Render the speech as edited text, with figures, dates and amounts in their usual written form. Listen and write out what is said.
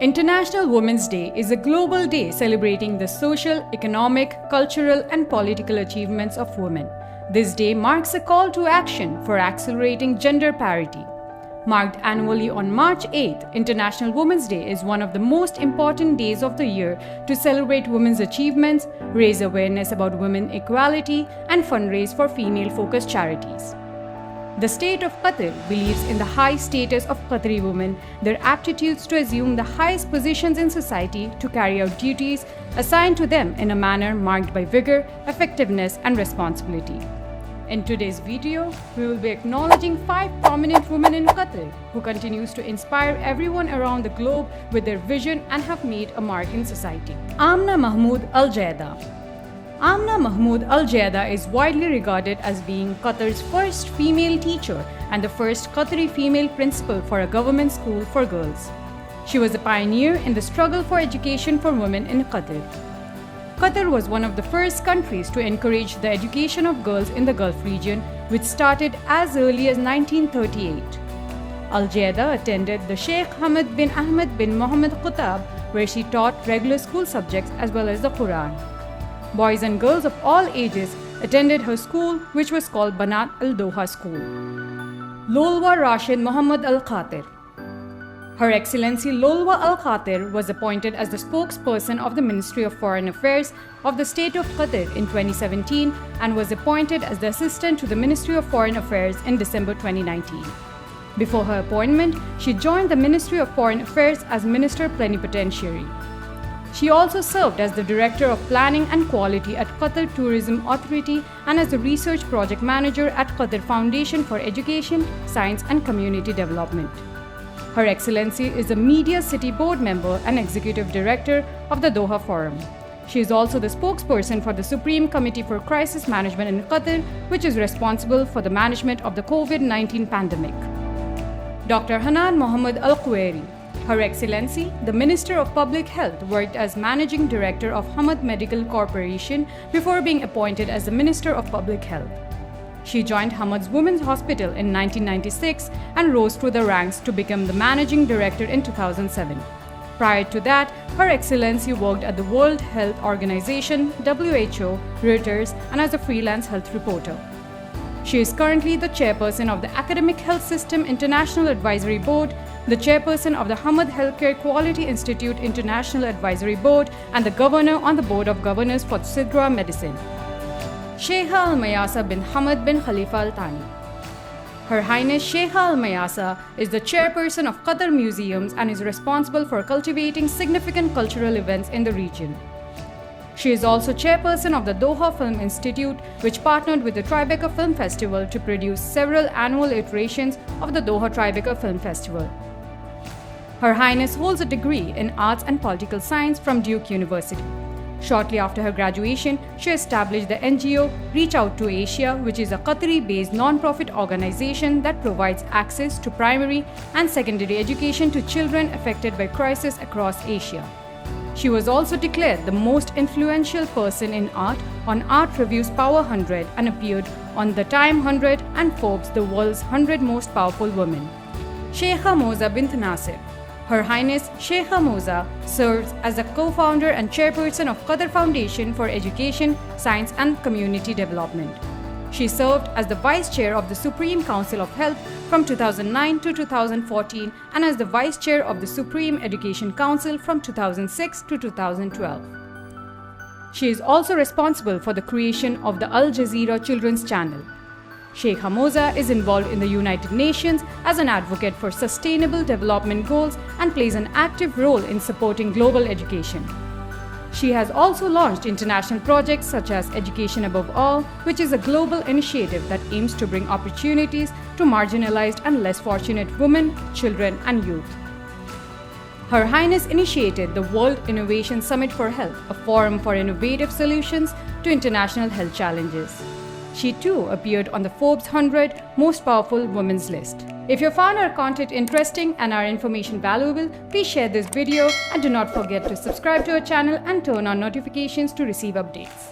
International Women's Day is a global day celebrating the social, economic, cultural, and political achievements of women. This day marks a call to action for accelerating gender parity. Marked annually on March 8th, International Women's Day is one of the most important days of the year to celebrate women's achievements, raise awareness about women equality, and fundraise for female-focused charities. The state of Qatar believes in the high status of Qatari women, their aptitudes to assume the highest positions in society, to carry out duties assigned to them in a manner marked by vigor, effectiveness, and responsibility. In today's video, we will be acknowledging 5 prominent women in Qatar who continues to inspire everyone around the globe with their vision and have made a mark in society. Amna Mahmood Al Jaida. Amna Mahmood Al Jaida is widely regarded as being Qatar's first female teacher and the first Qatari female principal for a government school for girls. She was a pioneer in the struggle for education for women in Qatar. Qatar was one of the first countries to encourage the education of girls in the Gulf region, which started as early as 1938. Al Jaida attended the Sheikh Hamad bin Ahmed bin Mohammed Qutab, where she taught regular school subjects as well as the Quran. Boys and girls of all ages attended her school, which was called Banat al-Doha School. Lolwa Rashid Muhammad Al-Khatir. Her Excellency Lolwa Al-Khatir was appointed as the spokesperson of the Ministry of Foreign Affairs of the State of Qatar in 2017 and was appointed as the assistant to the Ministry of Foreign Affairs in December 2019. Before her appointment, she joined the Ministry of Foreign Affairs as Minister Plenipotentiary. She also served as the Director of Planning and Quality at Qatar Tourism Authority and as the Research Project Manager at Qatar Foundation for Education, Science and Community Development. Her Excellency is a Media City Board member and Executive Director of the Doha Forum. She is also the spokesperson for the Supreme Committee for Crisis Management in Qatar, which is responsible for the management of the COVID-19 pandemic. Dr. Hanan Mohammed Al Quwairi. Her Excellency, the Minister of Public Health, worked as Managing Director of Hamad Medical Corporation before being appointed as the Minister of Public Health. She joined Hamad's Women's Hospital in 1996 and rose through the ranks to become the Managing Director in 2007. Prior to that, Her Excellency worked at the World Health Organization, WHO, Reuters, and as a freelance health reporter. She is currently the chairperson of the Academic Health System International Advisory Board, the chairperson of the Hamad Healthcare Quality Institute International Advisory Board, and the governor on the Board of Governors for Sidra Medicine. Sheikha Al Mayasa bin Hamad bin Khalifa Al Thani. Her Highness Sheikha Al Mayasa is the chairperson of Qatar Museums and is responsible for cultivating significant cultural events in the region. She is also chairperson of the Doha Film Institute, which partnered with the Tribeca Film Festival to produce several annual iterations of the Doha Tribeca Film Festival. Her Highness holds a degree in Arts and Political Science from Duke University. Shortly after her graduation, she established the NGO Reach Out to Asia, which is a Qatari-based non-profit organization that provides access to primary and secondary education to children affected by crisis across Asia. She was also declared the most influential person in art on Art Review's Power 100 and appeared on the Time 100 and Forbes' The World's 100 Most Powerful Women. Sheikha Moza bint Nasir. Her Highness Sheikha Moza serves as the co-founder and chairperson of Qatar Foundation for Education, Science and Community Development. She served as the Vice Chair of the Supreme Council of Health from 2009 to 2014 and as the Vice Chair of the Supreme Education Council from 2006 to 2012. She is also responsible for the creation of the Al Jazeera Children's Channel. Sheikha Moza is involved in the United Nations as an advocate for sustainable development goals and plays an active role in supporting global education. She has also launched international projects such as Education Above All, which is a global initiative that aims to bring opportunities to marginalized and less fortunate women, children, and youth. Her Highness initiated the World Innovation Summit for Health, a forum for innovative solutions to international health challenges. She too appeared on the Forbes 100 Most Powerful Women's list. If you found our content interesting and our information valuable, please share this video and do not forget to subscribe to our channel and turn on notifications to receive updates.